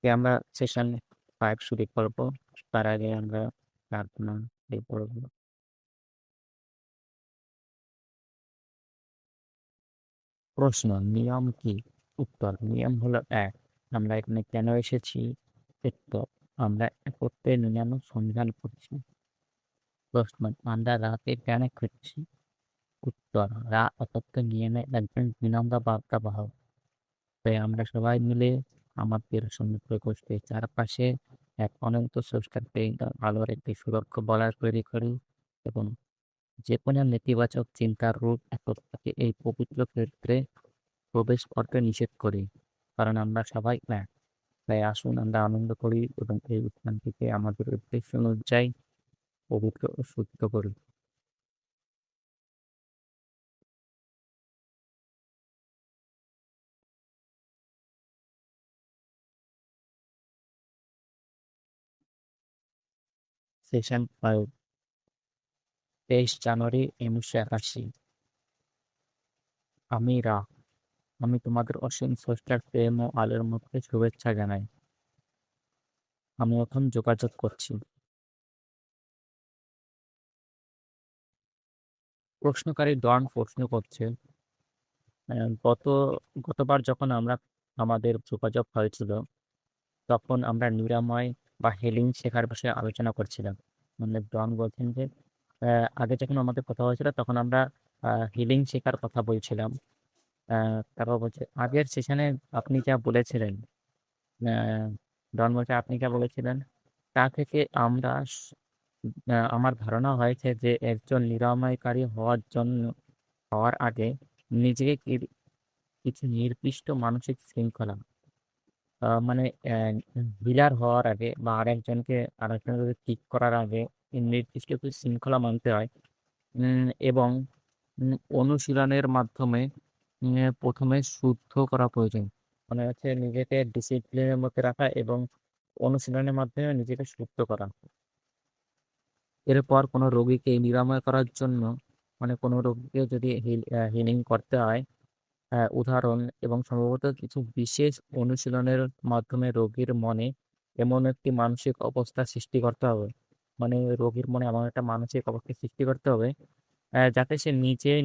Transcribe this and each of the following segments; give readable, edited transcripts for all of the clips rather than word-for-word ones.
আজকে আমরা সেশন 5 শুরু করব। তার আগে আমরা প্রার্থনা দিয়ে পড়ব। প্রশ্ন, নিয়ম কি? উত্তর, নিয়ম হলো 1। আমরা এখানে কেন এসেছি? উত্তর, আমরা একত্রে নিরানো সন্ধান করছি। প্রশ্ন, আমরা রাতে কেন খুঁজছি? উত্তর, অতত্ত্ব নিয়মে একজন বিনম্র বার্তাবাহক। তাই আমরা সবাই মিলে আমাদের সমুদ্র গোষ্ঠীর চারপাশে এক অনন্ত স্রষ্টার আলোর একটি সুরক্ষ বলয় তৈরি করি এবং যে কোনো নেতিবাচক চিন্তার রূপ একত্রে এই পবিত্র ক্ষেত্রে প্রবেশ করতে নিষেধ করি, কারণ আমরা সবাই এক। তাই আসুন আমরা আনন্দ করি এবং এই উত্থানটিকে আমাদের উদ্দেশ্য অনুযায়ী পবিত্র ও শুদ্ধ করি। সেশন 5, 23 জানুয়ারি 1981। আমি তোমাদের অসীম স্রষ্টার প্রেম ও আলোর মধ্যে শুভেচ্ছা জানাই। আমি এখন যোগাযোগ করছি। প্রশ্নকারী ডন প্রশ্ন করছে, আহ, গত গতবার যখন আমাদের যোগাযোগ হয়েছিল, তখন আমরা নিরাময় বা হেলিং শেখার বিষয়ে আলোচনা করছিলাম। মানে ডন বলছেন যে আগে যখন আমাদের কথা হয়েছিল তখন আমরা হিলিং শেখার কথা বলছিলাম। তারপর বলছে আগের সেশনে আপনি যা বলেছিলেন, আহ, ডন বলছে আপনি যা বলেছিলেন তা থেকে আমার ধারণা হয়েছে যে একজন নিরাময়কারী হওয়ার আগে নিজেকে কিছু নির্দিষ্ট মানসিক শৃঙ্খলা, মানে হিলার হওয়ার আগে বা আরেকজনকে ঠিক করার আগে এই নির্দিষ্ট কিছু শৃঙ্খলা মানতে হয়। এবং অনুশীলনের মাধ্যমে প্রথমে শুদ্ধ করা প্রয়োজন। মানে হচ্ছে নিজেকে ডিসিপ্লিনের মধ্যে রাখা এবং অনুশীলনের মাধ্যমে নিজেকে শুদ্ধ করা। এরপর কোনো রোগীকে নিরাময় করার জন্য, মানে কোনো রোগীকে যদি হিলিং করতে হয়, উদাহরণ এবং সম্ভবত কিছু বিশেষ অনুশীলনের মাধ্যমে রোগীর মনে এমন একটি মানসিক অবস্থা সৃষ্টি করতে হবে, মানে রোগীর মনে এমন একটা মানসিক অবস্থা সৃষ্টি করতে হবে যাতে সে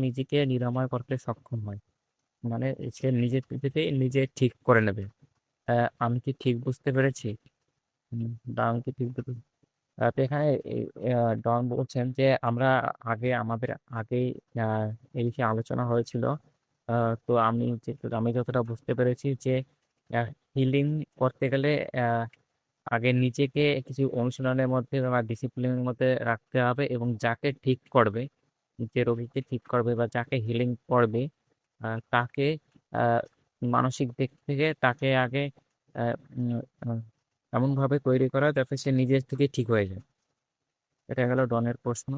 নিজেকে নিরাময় করতে সক্ষম হয়। মানে সে নিজে নিজে ঠিক করে নেবে। আমি কি ঠিক বুঝতে পেরেছি? বা আমি কি ঠিক বুঝতে তো এখানে ডন বলছেন যে আমরা আমাদের আগেই আহ, এই বিষয়ে আলোচনা হয়েছিল। তো আমি যতটা বুঝতে পেরেছি যে হিলিং করতে গেলে আহ, আগে নিজেকে কিছু অনুশীলনের মধ্যে বা ডিসিপ্লিনের মধ্যে রাখতে হবে এবং যাকে ঠিক করবে, যে রোগীকে ঠিক করবে বা যাকে হিলিং করবে, তাকে আহ, মানসিক দিক থেকে তাকে আগে আহ, উম, আহ, এমনভাবে তৈরি করা যাতে সে নিজের থেকে ঠিক হয়ে যায়। এটা গেল ডনের প্রশ্ন।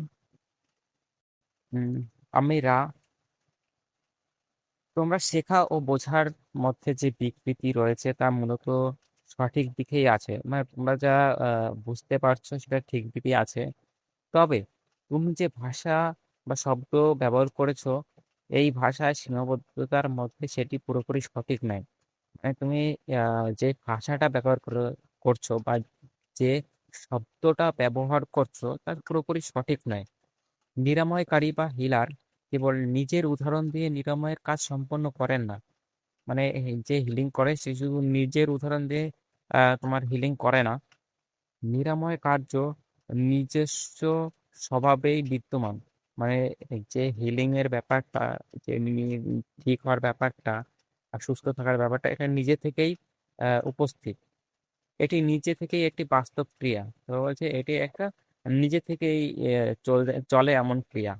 উম, আমি রা তোমরা শেখা ও বোঝার মধ্যে যে বিকৃতি রয়েছে তা মূলত সঠিক দিকেই আছে, মানে তোমরা যা বুঝতে পারছো সেটা ঠিক দিকেই আছে। তবে তুমি যে ভাষা বা শব্দ ব্যবহার করেছো, এই ভাষায় সীমাবদ্ধতার মধ্যে সেটি পুরোপুরি সঠিক নয়। মানে তুমি যে ভাষাটা করছো বা যে শব্দটা ব্যবহার করছো তা পুরোপুরি সঠিক নয়। নিরাময়কারী বা হিলার কেবল নিজের উদাহরণ দিয়ে নিরাময়ের কাজ সম্পন্ন করেন না। মানে যে হিলিং করে সে শুধু নিজের উদাহরণ দিয়ে তোমার হিলিং করে না। নিরাময় কার্য নিজস্ব স্বভাবেই বিদ্যমান। মানে যে হিলিং এর ব্যাপারটা, যে ঠিক হওয়ার ব্যাপারটা আর সুস্থ থাকার ব্যাপারটা, এটা নিজে থেকেই উপস্থিত। এটি নিজে থেকেই একটি বাস্তব ক্রিয়া। তো বলছে এটি একটা নিজে থেকেই চলে এমন ক্রিয়া।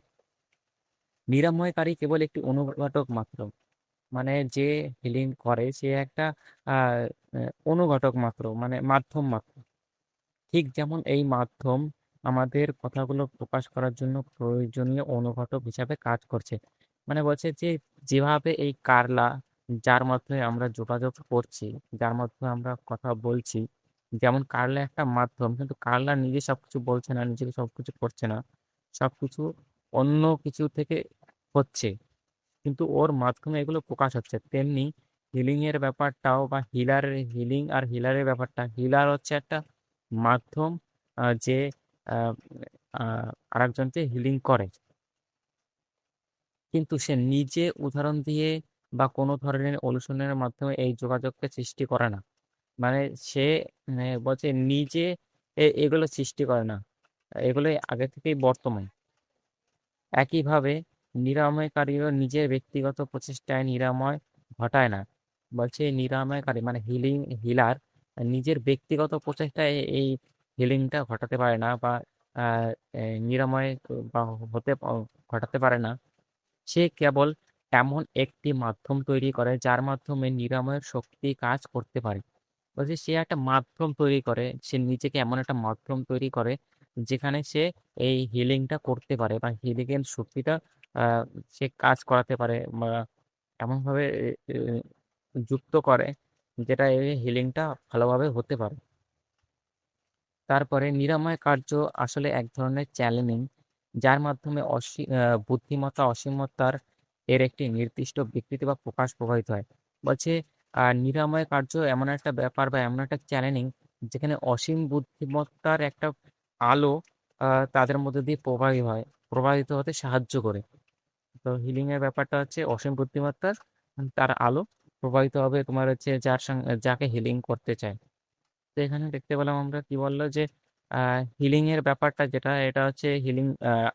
নিরাময়কারী কেবল একটি অনুঘটক মাত্র। মানে যে হিলিং করে সে একটা আহ অনুঘটক মাত্র, মানে মাধ্যম মাত্র। ঠিক যেমন এই মাধ্যম আমাদের কথাগুলো প্রকাশ করার জন্য প্রয়োজনীয় অনুঘটক হিসাবে কাজ করছে। মানে বলছে যে যেভাবে এই কারলা, যার মাধ্যমে আমরা যোগাযোগ করছি, যার মাধ্যমে আমরা কথা বলছি, যেমন কারলা একটা মাধ্যম, কিন্তু কারলা নিজে সবকিছু বলছে না, নিজে সবকিছু করছে না, সবকিছু অন্য কিছু থেকে হচ্ছে, কিন্তু ওর মাধ্যমে এগুলো প্রকাশ হচ্ছে। তেমনি হিলিং এর ব্যাপারটাও বা হিলিং আর হিলারের ব্যাপারটা, হিলার হচ্ছে একটা মাধ্যম যে আহ, আরেকজনকে হিলিং করে, কিন্তু সে নিজে উদাহরণ দিয়ে বা কোনো ধরনের অনুশীলনের মাধ্যমে এই যোগাযোগকে সৃষ্টি করে না। মানে সে বলছে নিজে এগুলো সৃষ্টি করে না, এগুলো আগে থেকেই বর্তমান। একইভাবে নিরাময়কারীও নিজের ব্যক্তিগত প্রচেষ্টায় নিরাময় ঘটায় না। বলছে নিরাময়কারী মানে হিলার নিজের ব্যক্তিগত প্রচেষ্টায় এই হিলিংটা ঘটাতে পারে না, বা আহ, নিরাময় বা ঘটাতে পারে না। সে কেবল এমন একটি মাধ্যম তৈরি করে যার মাধ্যমে নিরাময়ের শক্তি কাজ করতে পারে। বলছে সে একটা মাধ্যম তৈরি করে, সে নিজেকে এমন একটা মাধ্যম তৈরি করে যেখানে সে এই হিলিংটা করতে পারে বা হিলিং এর শক্তিটা আহ, সে কাজ করাতে পারে, বা এমনভাবে যুক্ত করে যেটা এই হিলিংটা ভালোভাবে হতে পারে। তারপরে নিরাময় কার্য আসলে এক ধরনের চ্যানেলিং, যার মাধ্যমে বুদ্ধিমত্তা অসীমতার এর একটি নির্দিষ্ট বিকৃতি বা প্রকাশ প্রভাবিত হয়। বলছে নিরাময় কার্য এমন একটা ব্যাপার বা এমন একটা চ্যানেলিং যেখানে অসীম বুদ্ধিমত্তার একটা আলো তাদের মধ্যে দিয়ে প্রবাহিত হতে সাহায্য করে। তো হিলিং এর ব্যাপারটা হচ্ছে অসীম বুদ্ধিমত্তার তার আলো প্রবাহিত হবে তোমার হচ্ছে যার সঙ্গে যাকে হিলিং করতে চায়। তো এখানে দেখতে পেলাম আমরা কি বললো যে হিলিং এর ব্যাপারটা যেটা, এটা হচ্ছে হিলিং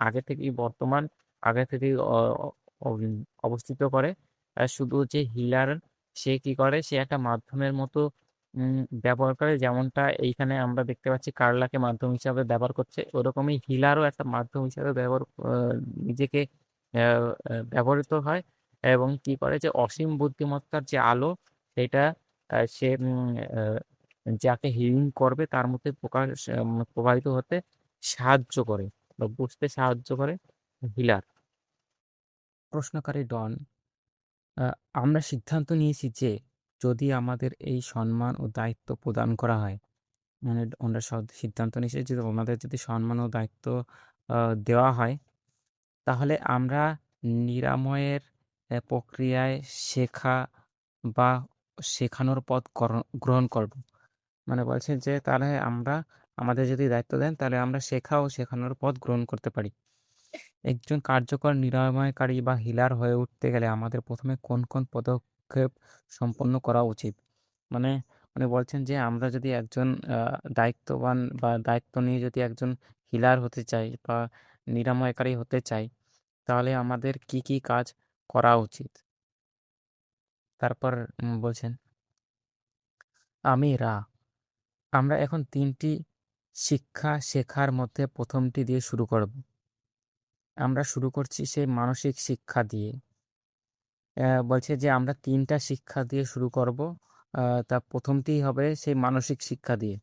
আগে থেকেই বর্তমান, আগে থেকেই অবস্থিত করে। শুধু যে হিলার সে কি করে, সে একটা মাধ্যমের মতো ব্যবহার করে, যেমনটা এইখানে আমরা দেখতে পাচ্ছি কার্লাকে মাধ্যম হিসাবে ব্যবহার করছে, ওরকমই হিলারও একটা মাধ্যম হিসাবে নিজেকে ব্যবহৃত হয়। এবং কি করে যে অসীম বুদ্ধিমত্তার যে আলো সেটা সে যাকে হিলিং করবে তার মধ্যে প্রবাহিত হতে সাহায্য করে বা বুঝতে সাহায্য করে হিলার। প্রশ্নকারী ডন, আহ, আমরা সিদ্ধান্ত নিয়েছি যে যদি আমাদের এই সম্মান ও দায়িত্ব প্রদান করা হয়, মানে আমরা সিদ্ধান্ত নিয়েছি যে আমাদের যদি সম্মান ও দায়িত্ব দেওয়া হয়, তাহলে আমরা নিরাময়ের প্রক্রিয়ায় শেখা বা শেখানোর পথ গ্রহণ করব। মানে বলছে যে তাহলে আমরা, আমাদের যদি দায়িত্ব দেন তাহলে আমরা শেখা ও শেখানোর পথ গ্রহণ করতে পারি। একজন কার্যকর নিরাময়কারী বা হিলার হয়ে উঠতে গেলে আমাদের প্রথমে কোন কোন পদক্ষেপ সম্পন্ন করা উচিত? মানে উনি বলছেন যে আমরা যদি একজন দায়িত্ববান বা দায়িত্ব নিয়ে যদি একজন হিলার হতে চাই বা নিরাময়কারী হতে চাই, তাহলে আমাদের কি কি কাজ করা উচিত। তারপর বলছেন আমি রা আমরা এখন তিনটি শিক্ষা শেখার মধ্যে প্রথমটি দিয়ে শুরু করব। আমরা শুরু করছি সেই মানসিক শিক্ষা দিয়ে। বলছে যে আমরা তিনটা শিক্ষা দিয়ে শুরু করব। তা প্রথমটি হবে সেই মানসিক শিক্ষা দিয়ে,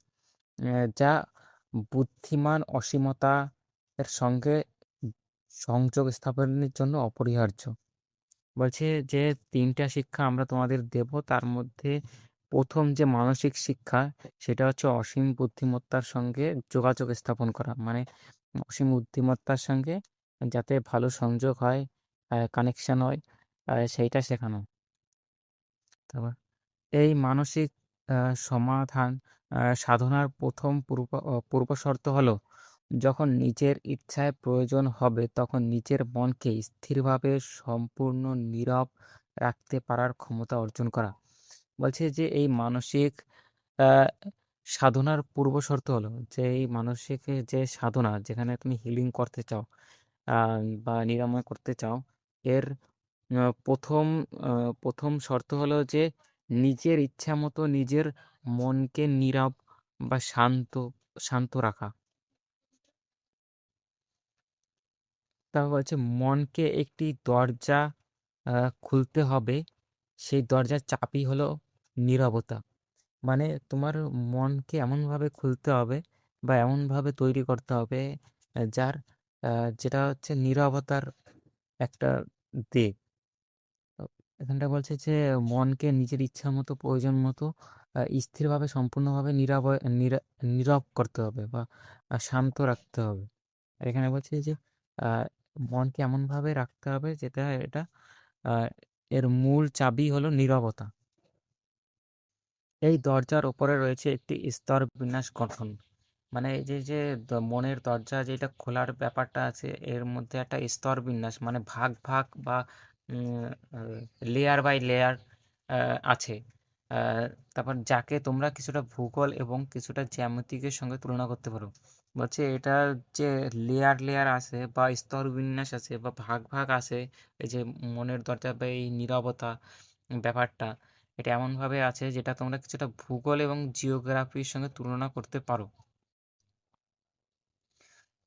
যা বুদ্ধিমান অসীমতা এর সঙ্গে সংযোগ স্থাপনের জন্য অপরিহার্য। বলছে যে তিনটা শিক্ষা আমরা তোমাদের দেব, তার মধ্যে প্রথম যে মানসিক শিক্ষা সেটা হচ্ছে অসীম বুদ্ধিমত্তার সঙ্গে যোগাযোগ স্থাপন করা, মানে অসীম বুদ্ধিমত্তার সঙ্গে যাতে ভালো সংযোগ হয়, কানেকশন হয়, সেইটা শেখানো। তারপর এই মানসিক সমাধান সাধনার প্রথম পূর্ব শর্ত হলো যখন নিজের ইচ্ছায় প্রয়োজন হবে তখন নিজের মনকে স্থিরভাবে সম্পূর্ণ নীরব রাখতে পারার ক্ষমতা অর্জন করা। বলছে যে এই মানসিক আহ, সাধনার পূর্ব শর্ত হলো যে এই মানসিক যে সাধনা যেখানে তুমি হিলিং করতে চাও বা নিরাময় করতে চাও, এর প্রথম শর্ত হলো যে নিজের ইচ্ছা মতো নিজের মনকে নীরব বা শান্ত রাখা। তারপর হচ্ছে মনকে একটি দরজা খুলতে হবে, সেই দরজার চাবি হলো নীরবতা। মানে তোমার মনকে এমনভাবে খুলতে হবে বা এমনভাবে তৈরি করতে হবে যার যেটা হচ্ছে নীরবতার একটা দিক। তো এখানটা বলছে যে মনকে নিজের ইচ্ছা মতো প্রয়োজন মতো স্থিরভাবে সম্পূর্ণভাবে নীরব করতে হবে বা শান্ত রাখতে হবে। আর এখানে বলছে যে আহ, মনকে এমনভাবে রাখতে হবে যেটা এটা আহ, এর মূল চাবি হলো নীরবতা। এই দরজার ওপরে রয়েছে একটি স্তর বিন্যাস গঠন। মানে এই যে যে মনের দরজা যেটা খোলার ব্যাপারটা আছে, এর মধ্যে একটা স্তর বিন্যাস মানে ভাগ ভাগ বা লেয়ার বাই লেয়ার আছে। আহ, তারপর যাকে তোমরা কিছুটা ভূগোল এবং কিছুটা জ্যামিতিকের সঙ্গে তুলনা করতে পারো। বলছে এটা যে লেয়ার লেয়ার আছে বা স্তর বিন্যাস আছে বা ভাগ ভাগ আছে, এই যে মনের দরজা বা এই নীরবতা ব্যাপারটা, এটা এমনভাবে আছে যেটা তোমরা কিছুটা ভূগোল এবং জিওগ্রাফির সঙ্গে তুলনা করতে পারো।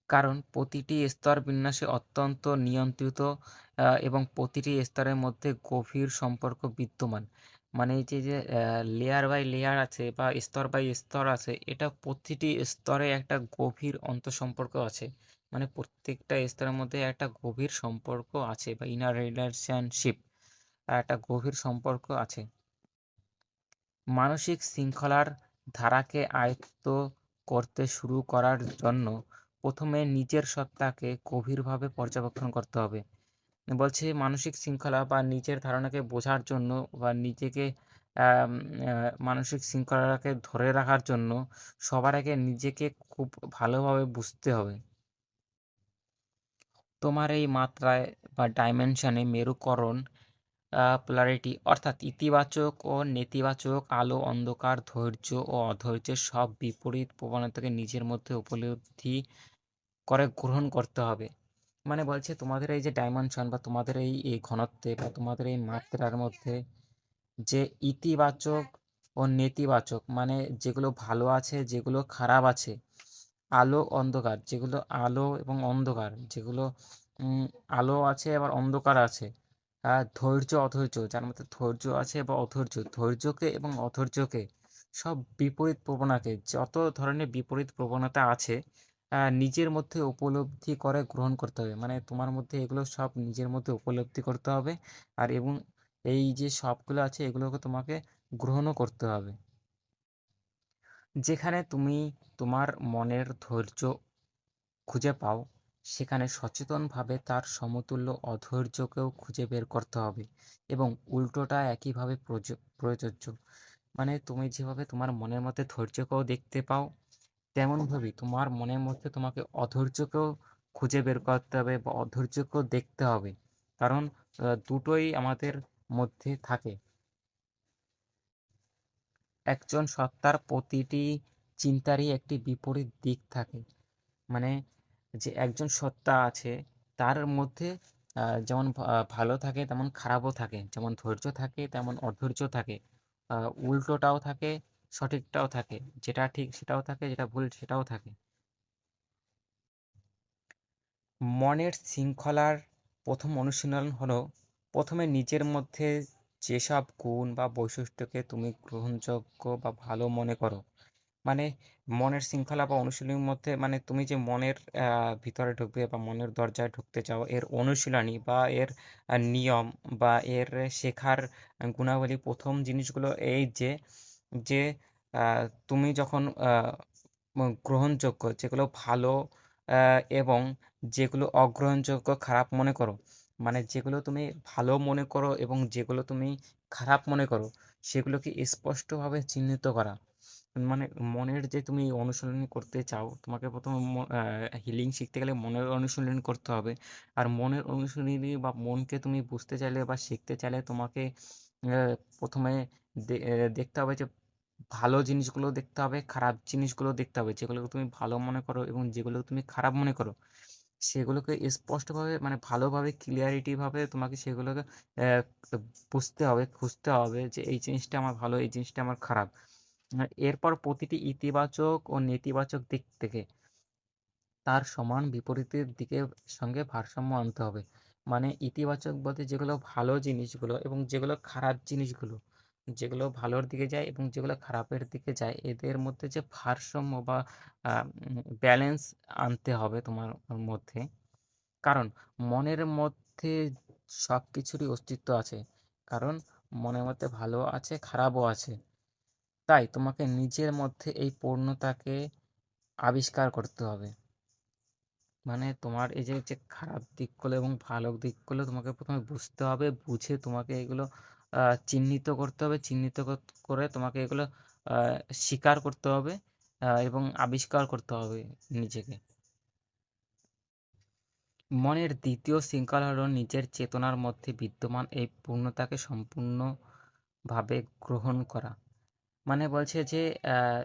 কারণ প্রতিটি স্তর বিন্যাসে অত্যন্ত নিয়ন্ত্রিত এবং প্রতিটি স্তরের মধ্যে গভীর সম্পর্ক বিদ্যমান। মানে এই যে যে লেয়ার বাই লেয়ার আছে বা স্তর বাই স্তর আছে, এটা প্রতিটি স্তরে একটা গভীর অন্তঃসম্পর্ক আছে। মানে প্রত্যেকটা স্তরের মধ্যে একটা গভীর সম্পর্ক আছে বা ইনার রিলেশনশিপ, একটা গভীর সম্পর্ক আছে। মানসিক শৃঙ্খলার ধারাকে আয়ত্ত করতে শুরু করার জন্য প্রথমে নিজের সত্তাকে গভীরভাবে পর্যবেক্ষণ করতে হবে। বলছে মানসিক শৃঙ্খলা বা নিজের ধারণাকে বোঝার জন্য বা নিজেকে মানসিক শৃঙ্খলাকে ধরে রাখার জন্য সবার আগে নিজেকে খুব ভালোভাবে বুঝতে হবে। তোমার এই মাত্রায় বা ডাইমেনশনে মেরুকরণ, পোলারিটি অর্থাৎ ইতিবাচক ও নেতিবাচক, আলো অন্ধকার, ধৈর্য ও অধৈর্যের সব বিপরীত প্রবণতাকে নিজের মধ্যে উপলব্ধি করে গ্রহণ করতে হবে। মানে বলছে তোমাদের এই যে ডাইমেনশন বা তোমাদের এই ঘনত্বে বা তোমাদের এই মাত্রার মধ্যে যে ইতিবাচক ও নেতিবাচক, মানে যেগুলো ভালো আছে যেগুলো খারাপ আছে, আলো অন্ধকার যেগুলো আলো এবং অন্ধকার যেগুলো উম, আলো আছে আবার অন্ধকার আছে, ধৈর্য অধৈর্য যার মধ্যে ধৈর্য আছে বা অধৈর্য, ধৈর্যকে এবং অধৈর্যকে, সব বিপরীত প্রবণতাকে, যত ধরনের বিপরীত প্রবণতা আছে নিজের মধ্যে উপলব্ধি করে গ্রহণ করতে হবে। মানে তোমার মধ্যে এগুলো সব নিজের মধ্যে উপলব্ধি করতে হবে। আর এবং এই যে সবগুলো আছে এগুলোকে তোমাকে গ্রহণও করতে হবে। যেখানে তুমি তোমার মনের ধৈর্য খুঁজে পাও, সেখানে সচেতনভাবে তার সমতুল্য অধৈর্যকেও খুঁজে বের করতে হবে এবং উল্টোটা একইভাবে প্রযোজ্য। মানে তুমি যেভাবে তোমার মনের মধ্যে ধৈর্যকেও দেখতে পাও, তেমনভাবেই তোমার মনের মধ্যে তোমাকে অধৈর্যকেও খুঁজে বের করতে হবে বা অধৈর্যকেও দেখতে হবে। কারণ দুটোই আমাদের মধ্যে থাকে। একজন সত্তার প্রতিটি চিন্তারই একটি বিপরীত দিক থাকে। মানে যে একজন সত্তা আছে তার মধ্যে যেমন ভালো থাকে তেমন খারাপও থাকে, যেমন ধৈর্য থাকে তেমন অধৈর্য থাকে, উল্টোটাও থাকে সঠিকটাও থাকে, যেটা ঠিক সেটাও থাকে, যেটা ভুল সেটাও থাকে। মনের শৃঙ্খলার প্রথম অনুশীলন হলো প্রথমে নিজের মধ্যে যেসব গুণ বা বৈশিষ্ট্যকে তুমি গ্রহণযোগ্য বা ভালো মনে করো। মানে মনের শৃঙ্খলা বা অনুশীলনীর মধ্যে মানে তুমি যে মনের ভিতরে ঢুকবে বা মনের দরজায় ঢুকতে চাও, এর অনুশীলনী বা এর নিয়ম বা এর শেখার গুণাবলী, প্রথম জিনিসগুলো এই যে যে তুমি যখন গ্রহণযোগ্য যেগুলো ভালো এবং যেগুলো অগ্রহণযোগ্য খারাপ মনে করো, মানে যেগুলো তুমি ভালো মনে করো এবং যেগুলো তুমি খারাপ মনে করো, সেগুলোকে স্পষ্টভাবে চিহ্নিত করা। মানে মনের যে তুমি অনুশীলন করতে চাও, তোমাকে প্রথমে হিলিং শিখতে গেলে মনের অনুশীলন করতে হবে। আর মনের অনুশীলনী বা মনকে তুমি বুঝতে চাইলে বা শিখতে চাইলে তোমাকে প্রথমে দেখতে হবে যে ভালো জিনিসগুলো দেখতে হবে, খারাপ জিনিসগুলো দেখতে হবে, যেগুলোকে তুমি ভালো মনে করো এবং যেগুলো তুমি খারাপ মনে করো সেগুলোকে স্পষ্টভাবে মানে ভালোভাবে ক্লিয়ারিটি ভাবে তোমাকে সেগুলোকে আহ, বুঝতে হবে, খুঁজতে হবে যে এই জিনিসটা আমার ভালো, এই জিনিসটা আমার খারাপ। এরপর প্রতিটি ইতিবাচক ও নেতিবাচক দিক থেকে তার সমান বিপরীতের দিকে সঙ্গে ভারসাম্য আনতে হবে। মানে ইতিবাচক বলতে যেগুলো ভালো জিনিসগুলো এবং যেগুলো খারাপ জিনিসগুলো, যেগুলো ভালোর দিকে যায় এবং যেগুলো খারাপের দিকে যায়, এদের মধ্যে যে ভারসাম্য বা ব্যালেন্স আনতে হবে তোমার মধ্যে। কারণ মনের মধ্যে সব কিছুরই অস্তিত্ব আছে। কারণ মনের মধ্যে ভালো আছে খারাপও আছে। তাই তোমাকে নিজের মধ্যে এই পূর্ণতাকে আবিষ্কার করতে হবে। মানে তোমার এই যে যে খারাপ দিকগুলো এবং ভালো দিকগুলো তোমাকে প্রথমে বুঝতে হবে, বুঝে তোমাকে এগুলো চিহ্নিত করতে হবে, চিহ্নিত করে তোমাকে এগুলো আহ, স্বীকার করতে হবে এবং আবিষ্কার করতে হবে নিজেকে। মনের দ্বিতীয় শৃঙ্খলা হলো নিজের চেতনার মধ্যে বিদ্যমান এই পূর্ণতাকে সম্পূর্ণভাবে গ্রহণ করা। মানে বলছে যে আহ,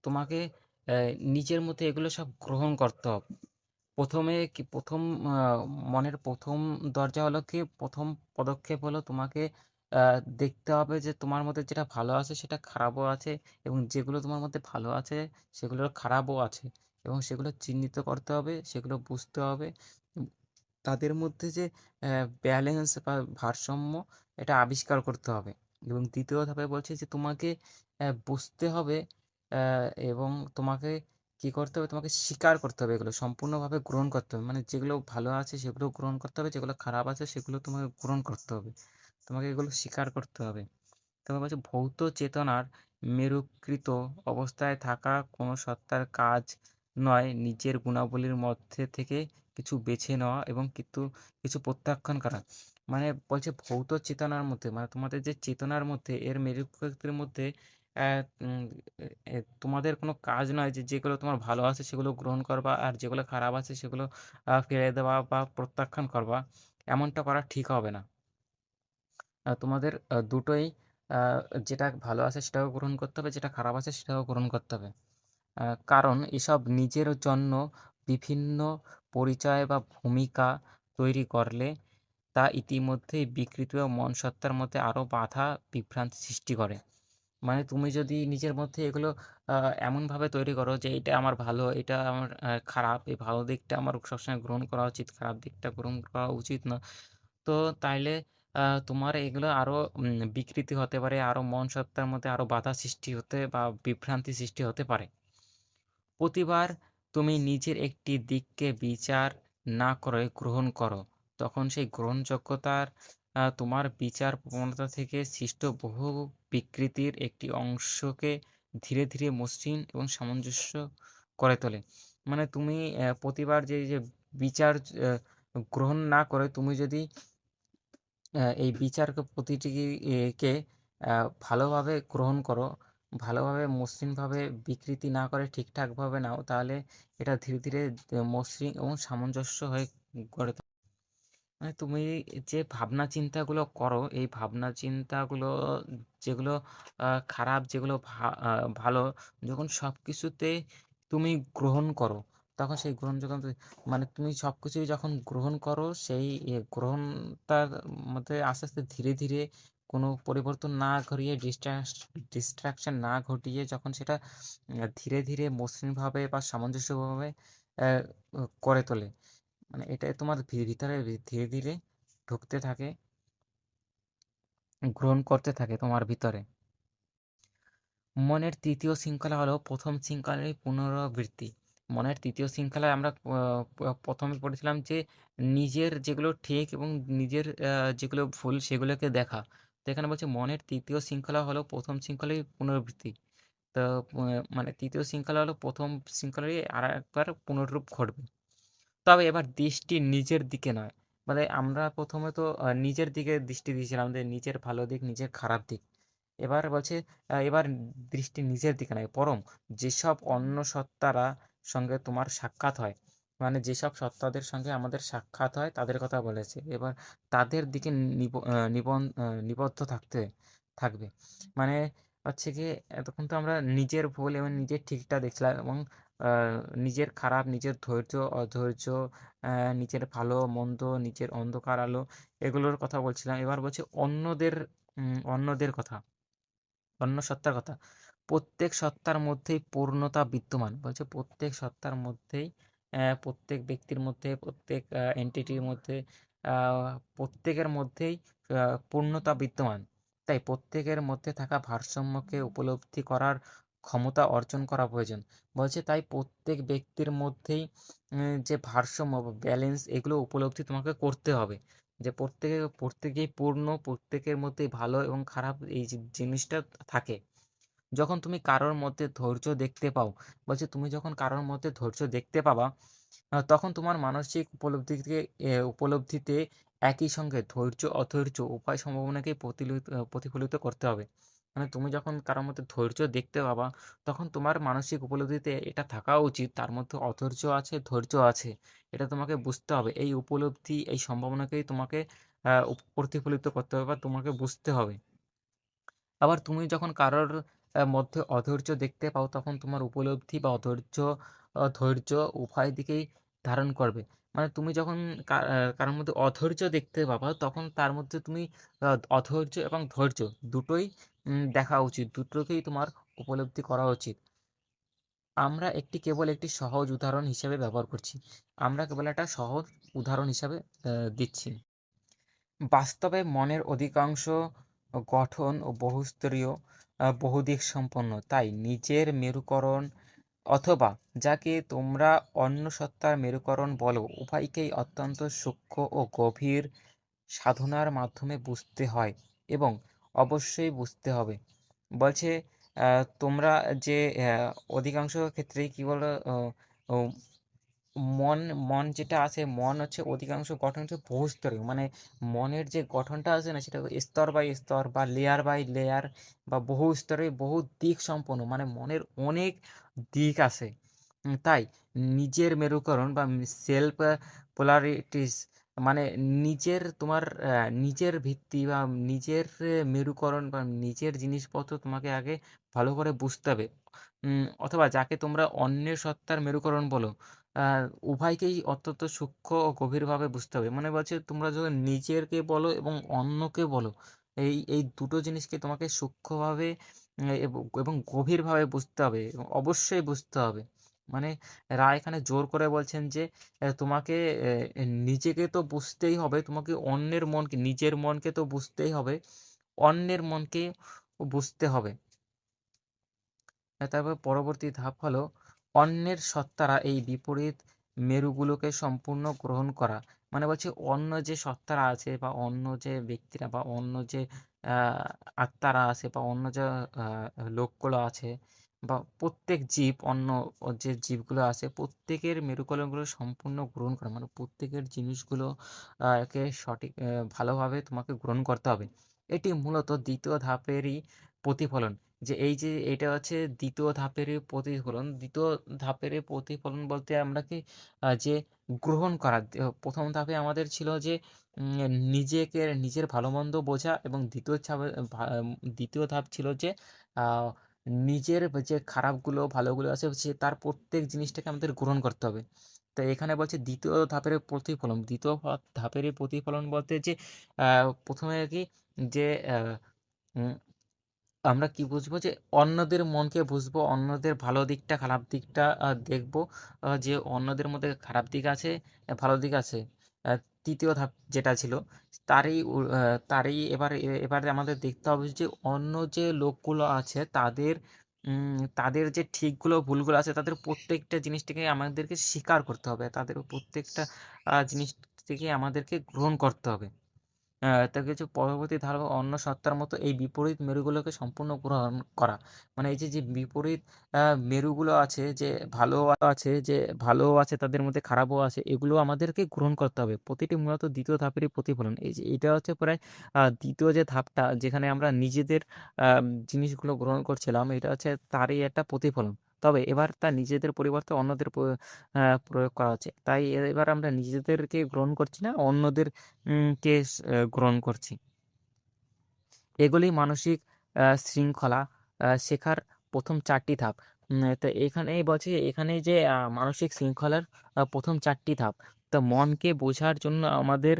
তোমাকে নিজের মধ্যে এগুলো সব গ্রহণ করতে হবে। প্রথমে কি প্রথম আহ, মনের প্রথম দরজা হলো কি, প্রথম পদক্ষেপ হলো তোমাকে দেখতে হবে যে তোমার মধ্যে যেটা ভালো আছে সেটা খারাপও আছে, এবং যেগুলো তোমার মধ্যে ভালো আছে সেগুলোর খারাপও আছে, এবং সেগুলো চিহ্নিত করতে হবে, সেগুলো বুঝতে হবে। উম, তাদের মধ্যে যে ব্যালেন্স বা ভারসাম্য, এটা আবিষ্কার করতে হবে। এবং দ্বিতীয় ধাপে বলছে যে তোমাকে বুঝতে হবে, এবং তোমাকে কি করতে হবে, তোমাকে স্বীকার করতে হবে, এগুলো সম্পূর্ণভাবে গ্রহণ করতে হবে। মানে যেগুলো ভালো আছে সেগুলো গ্রহণ করতে হবে, যেগুলো খারাপ আছে সেগুলো তোমাকে গ্রহণ করতে হবে, তোমাকে এগুলো স্বীকার করতে হবে। তারপর বলছে ভৌত চেতনার মেরুকৃত অবস্থায় থাকা কোনো সত্তার কাজ নয় নিজের গুণাবলীর মধ্যে থেকে কিছু বেছে নেওয়া এবং কিছু কিছু প্রত্যাখ্যান করা। মানে বলছে ভৌত চেতনার মধ্যে, মানে তোমাদের যে চেতনার মধ্যে, এর মেরুকৃতির মধ্যে তোমাদের কোনো কাজ নয় যে যেগুলো তোমার ভালো আছে সেগুলো গ্রহণ করবা, আর যেগুলো খারাপ আছে সেগুলো ফেলে দেওয়া বা প্রত্যাখ্যান করবা। এমনটা করা ঠিক হবে না। তোমাদের দুটোই, আহ, যেটা ভালো আছে সেটাও গ্রহণ করতে হবে, যেটা খারাপ আছে সেটাও গ্রহণ করতে হবে। কারণ এসব নিজের জন্য বিভিন্ন পরিচয় বা ভূমিকা তৈরি করলে তা ইতিমধ্যেই বিকৃত মন সত্তার মধ্যে আরও বাধা বিভ্রান্তি সৃষ্টি করে। মানে তুমি যদি নিজের মধ্যে এগুলো এমনভাবে তৈরি করো যে এটা আমার ভালো, এটা আমার খারাপ, এই ভালো দিকটা আমার সবসময় গ্রহণ করা উচিত, খারাপ দিকটা গ্রহণ করা উচিত না, তো তাইলে তোমার এগুলো আরও বিকৃতি হতে পারে, আরও মন সত্তার মধ্যে আরও বাধা সৃষ্টি হতে বা বিভ্রান্তি সৃষ্টি হতে পারে। প্রতিবার তুমি নিজের একটি দিককে বিচার না করে গ্রহণ করো, তখন সেই গ্রহণযোগ্যতার তোমার বিচার প্রবণতা থেকে সৃষ্ট বহু বিকৃতির একটি অংশকে ধীরে ধীরে মসৃণ এবং সামঞ্জস্য করে তোলে। মানে তুমি প্রতিবার যে যে বিচার গ্রহণ না করে তুমি যদি এই বিচারকে প্রতিটি কে ভালোভাবে গ্রহণ করো, ভালোভাবে মসৃণভাবে বিকৃতি না করে ঠিকঠাকভাবে নাও, তাহলে এটা ধীরে ধীরে মসৃণ এবং সামঞ্জস্য হয়ে গড়ে তোলে। মানে তুমি যে ভাবনা চিন্তাগুলো করো, এই ভাবনা চিন্তাগুলো যেগুলো খারাপ, যেগুলো ভালো, যখন সব কিছুতে তুমি গ্রহণ করো, তখন সেই গ্রহণ যখন মানে তুমি সব কিছুই যখন গ্রহণ করো, সেই গ্রহণটার মধ্যে আস্তে আস্তে ধীরে ধীরে কোনো পরিবর্তন না ঘটিয়ে, ডিস্ট্রাকশন না ঘটিয়ে, যখন সেটা ধীরে ধীরে মসৃণভাবে বা সামঞ্জস্যভাবে আহ, করে তোলে, মানে এটা তোমার ভিতরে ধীরে ধীরে ঢুকতে থাকে, গ্রহণ করতে থাকে তোমার ভিতরে। মনের তৃতীয় শৃঙ্খলা হলো প্রথম শৃঙ্খলারই পুনরাবৃত্তি। মনের তৃতীয় শৃঙ্খলায় আমরা প্রথমে পড়েছিলাম যে নিজের যেগুলো ঠিক এবং নিজের যেগুলো ভুল সেগুলোকে দেখা। তো এখানে বলছে মনের তৃতীয় শৃঙ্খলা হলো প্রথম শৃঙ্খলারই পুনরাবৃত্তি। তো মানে তৃতীয় শৃঙ্খলা হলো প্রথম শৃঙ্খলারই আর একবার পুনরূপ ঘটবে। তবে এবার দৃষ্টি নিজের দিকে নয়। মানে আমরা প্রথমে তো নিজের দিকে দৃষ্টি দিয়েছিলাম যে নিজের ভালো দিক, নিজের খারাপ দিক। এবার বলছে এবার দৃষ্টি নিজের দিকে নয়, বরং যেসব অন্য সত্তারা সঙ্গে তোমার সাক্ষাৎ হয়, মানে যেসব সত্তাদের সঙ্গে আমাদের সাক্ষাৎ হয় তাদের কথা বলেছে। এবার তাদের দিকে নিবদ্ধ থাকবে। মানে হচ্ছে কি, এতক্ষণ তো আমরা নিজের ভুল এবং নিজের ঠিকটা দেখছিলাম, এবং নিজের খারাপ, নিজের ধৈর্য অধৈর্য, নিজের ভালো মন্দ, নিজের অন্ধকার আলো, এগুলোর কথা বলছিলাম। এবার বলছে অন্যদের কথা, অন্য সত্তার কথা। প্রত্যেক সত্তার মধ্যেই পূর্ণতা বিদ্যমান, বলছে প্রত্যেক সত্তার মধ্যেই, প্রত্যেক ব্যক্তির মধ্যে, প্রত্যেক এন্টিটির মধ্যে, প্রত্যেকের মধ্যেই পূর্ণতা বিদ্যমান। তাই প্রত্যেকের মধ্যে থাকা ভারসাম্যকে উপলব্ধি করার ক্ষমতা অর্জন করা প্রয়োজন। বলছে তাই প্রত্যেক ব্যক্তির মধ্যেই যে ভারসাম্য বা ব্যালেন্স, এগুলো উপলব্ধি তোমাকে করতে হবে, যে প্রত্যেকেই পূর্ণ, প্রত্যেকের মধ্যেই ভালো এবং খারাপ এই যে জিনিসটা থাকে। যখন তুমি কারোর মধ্যে ধৈর্য দেখতে পাও, বলছে তুমি যখন কারোর মধ্যে ধৈর্য দেখতে পাবা, তখন তোমার মানসিক উপলব্ধিতে একই সঙ্গে ধৈর্য অধৈর্য উভয় সম্ভাবনাকেই প্রতিফলিত করতে হবে। মানে তুমি যখন কারোর মধ্যে ধৈর্য দেখতে পাবা, তখন তোমার মানসিক উপলব্ধিতে এটা থাকা উচিত তার মধ্যে অধৈর্য আছে, ধৈর্য আছে। এটা তোমাকে বুঝতে হবে। এই উপলব্ধি, এই সম্ভাবনাকেই তোমাকে প্রতিফলিত করতে হবে বা তোমাকে বুঝতে হবে। আবার তুমি যখন কারোর মধ্যে অধৈর্য দেখতে পাও, তখন তোমার উপলব্ধি বা ধৈর্য উভয় দিকেই ধারণ করবে। মানে তুমি যখন কারোর মধ্যে অধৈর্য দেখতে পাবা, তখন তার মধ্যে তুমি অধৈর্য এবং ধৈর্য দুটোই দেখা উচিত, দুটোকেই তোমার উপলব্ধি করা উচিত। আমরা কেবল একটি সহজ উদাহরণ হিসেবে ব্যবহার করছি। আমরা কেবল একটা সহজ উদাহরণ হিসাবে দিচ্ছি। বাস্তবে মনের অধিকাংশ গঠন ও বহুস্তরীয়, বহুদিক সম্পন্ন। তাই নিজের মেরুকরণ অথবা যাকে তোমরা অন্য সত্তার মেরুকরণ বলো, উভয়কেই অত্যন্ত সূক্ষ্ম ও গভীর সাধনার মাধ্যমে বুঝতে হয় এবং অবশ্যই বুঝতে হবে। বলছে তোমরা যে অধিকাংশ ক্ষেত্রেই কী বলো, মন মন যেটা আছে, মন হচ্ছে অধিকাংশ গঠন হচ্ছে বহুস্তরীয়। মানে মনের যে গঠনটা আছে না, সেটা স্তর বাই স্তর বা লেয়ার বাই লেয়ার বা বহু স্তরে বহু দিক সম্পন্ন। মানে মনের অনেক দিক আছে। তাই নিজের মেরুকরণ বা সেলফ পোলারিটিস, মানে তোমার নিজের ভিত্তি বা নিজের মেরুকরণ বা নিজের জিনিসপত্র তোমাকে আগে ভালো করে বুঝতে হবে। অথবা যাকে তোমরা অন্যের সত্তার মেরুকরণ বলো, উভয়কেই অত্যন্ত সূক্ষ্ম ও গভীরভাবে বুঝতে হবে। মানে বলছে তোমরা যখন নিজেরকে বলো এবং অন্যকে বলো, এই দুটো জিনিসকে তোমাকে সূক্ষ্মভাবে এবং গভীরভাবে বুঝতে হবে এবং অবশ্যই বুঝতে হবে। মানে এখানে জোর করে বলছেন যে তোমাকে নিজেকে তো বুঝতেই হবে, তোমাকে অন্যের মনকে, নিজের মনকে তো বুঝতেই হবে, অন্যের মনকে বুঝতে হবে। তারপর পরবর্তী ধাপ হলো অন্যের সত্তারা এই বিপরীত মেরুগুলোকে সম্পূর্ণ গ্রহণ করা। মানে বলছে অন্য যে সত্তারা আছে বা অন্য যে ব্যক্তিরা বা অন্য যে আত্মারা আছে বা অন্য যে লোকগুলো আছে বা প্রত্যেক জীব, অন্য যে জীবগুলো আছে, প্রত্যেকের মেরুকরণগুলো সম্পূর্ণ গ্রহণ করা। মানে প্রত্যেকের জিনিসগুলো কে সঠিক ভালোভাবে তোমাকে গ্রহণ করতে হবে। এটি মূলত দ্বিতীয় ধাপেরই প্রতিফলন। যে এই যে এটা হচ্ছে দ্বিতীয় ধাপেরই প্রতিফলন। দ্বিতীয় ধাপের প্রতিফলন বলতে আমরা কি যে গ্রহণ করা। প্রথম ধাপে আমাদের ছিল যে নিজের ভালো মন্দ বোঝা, এবং দ্বিতীয় ধাপ ছিল যে আহ, নিজের যে খারাপগুলো ভালোগুলো আছে তার প্রত্যেক জিনিসটাকে আমাদের গ্রহণ করতে হবে। তো এখানে বলছে দ্বিতীয় ধাপের প্রতিফলন। ধাপের প্রতিফলন বলতে যে প্রথমে কি যে আমরা কি বুঝবো, যে অন্যদের মনকে বুঝবো, অন্যদের ভালো দিকটা খারাপ দিকটা দেখবো, যে অন্যদের মধ্যে খারাপ দিক আছে, ভালো দিক আছে। তৃতীয় ধাপ যেটা ছিল, এবারে আমাদের দেখতে হবে যে অন্য যে লোকগুলো আছে তাদের যে ঠিকগুলো ভুলগুলো আছে, তাদের প্রত্যেকটা জিনিসটাকে আমাদেরকে স্বীকার করতে হবে, তাদের প্রত্যেকটা জিনিস থেকে আমাদেরকে গ্রহণ করতে হবে। তা কিছু পরবর্তী ধাপ অন্য সত্তার মতো এই বিপরীত মেরুগুলোকে সম্পূর্ণ গ্রহণ করা। মানে এই যে বিপরীত মেরুগুলো আছে, যে ভালো আছে তাদের মধ্যে খারাপও আছে, এগুলো আমাদেরকে গ্রহণ করতে হবে। প্রতিটি মূলত দ্বিতীয় ধাপেরই প্রতিফলন। এই যে এটা হচ্ছে প্রায় দ্বিতীয় যে ধাপটা, যেখানে আমরা নিজেদের জিনিসগুলো গ্রহণ করছিলাম, এটা হচ্ছে তারই একটা প্রতিফলন। তবে এবার তা নিজেদের পরিবর্তে অন্যদের প্রয়োগ করা হচ্ছে। তাই এবার আমরা নিজেদেরকে গ্রহণ করছি না, অন্যদের গ্রহণ করছি। এগুলি মানসিক শৃঙ্খলা শেখার প্রথম 4টি ধাপ। তো এখানেই বলছে যে এখানে যে মানসিক শৃঙ্খলার প্রথম 4টি ধাপ। তো মনকে বোঝার জন্য আমাদের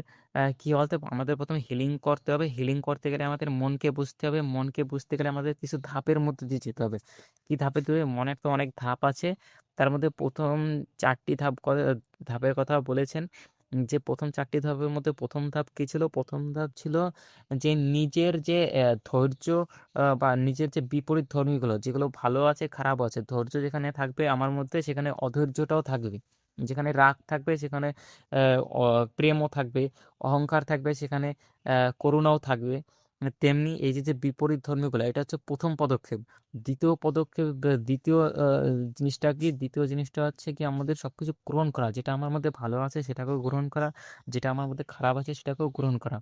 কি বলতে, আমাদের প্রথমে হিলিং করতে হবে। হিলিং করতে গেলে আমাদের মনকে বুঝতে হবে। মনকে বুঝতে গেলে আমাদের কিছু ধাপের মধ্যে দিয়ে যেতে হবে। কি ধাপে দেবে? মনের তো অনেক ধাপ আছে, তার মধ্যে প্রথম 4টি ধাপের কথা বলেছেন। যে প্রথম 4টি ধাপের মধ্যে প্রথম ধাপ কি ছিল? প্রথম ধাপ ছিল যে নিজের যে ধৈর্য বা নিজের যে বিপরীত ধর্মীগুলো, যেগুলো ভালো আছে খারাপ আছে, ধৈর্য যেখানে থাকবে আমার মধ্যে, সেখানে অধৈর্যটাও থাকবে। যেখানে রাগ থাকবে সেখানে প্রেমও থাকবে, অহংকার থাকবে সেখানে করুণাও থাকবে। তেমনি এই যে বিপরীত ধর্মীগুলো, এটা হচ্ছে প্রথম পদক্ষেপ। দ্বিতীয় জিনিসটা কি? দ্বিতীয় জিনিসটা হচ্ছে কি আমাদের সবকিছু গ্রহণ করা, যেটা আমার মধ্যে ভালো আছে সেটাকেও গ্রহণ করা, যেটা আমার মধ্যে খারাপ আছে সেটাকেও গ্রহণ করা।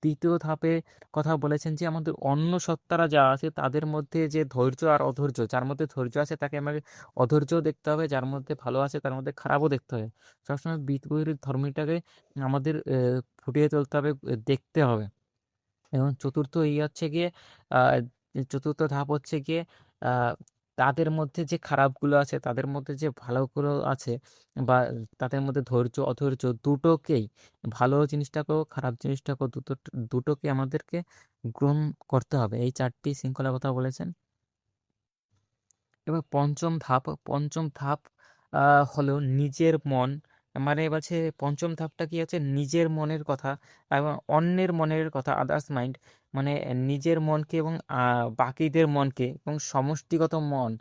দ্বিতীয় ধাপে কথা বলেছেন যে আমাদের অন্য সত্তারা যা আছে তাদের মধ্যে যে ধৈর্য আর অধৈর্য, যার মধ্যে ধৈর্য আছে তাকে আমাকে অধৈর্যও দেখতে হবে, যার মধ্যে ভালো আছে তার মধ্যে খারাপও দেখতে হবে। সবসময় বিপরীত ধর্মীটাকে আমাদের ফুটিয়ে তুলতে হবে, দেখতে হবে। এবং চতুর্থ হচ্ছে গিয়ে আহ, চতুর্থ ধাপ হচ্ছে গিয়ে আহ, তাদের মধ্যে যে খারাপগুলো আছে তাদের মধ্যে যে ভালোগুলো আছে, বা তাদের মধ্যে ধৈর্য অধৈর্য দুটোকেই, ভালো জিনিসটাকেও খারাপ জিনিসটাকেও দুটোকে আমাদেরকে গ্রহণ করতে হবে। এই চারটি শৃঙ্খলার কথা বলেছেন। এবার পঞ্চম ধাপ হলো নিজের মন। মানে বলছে পঞ্চম ধাপটা কি হচ্ছে, নিজের মনের কথা এবং অন্যের মনের কথা, আদার্স মাইন্ড। মানে নিজের মনকে এবং বাকিদের মনকে এবং সমষ্টিগত মন,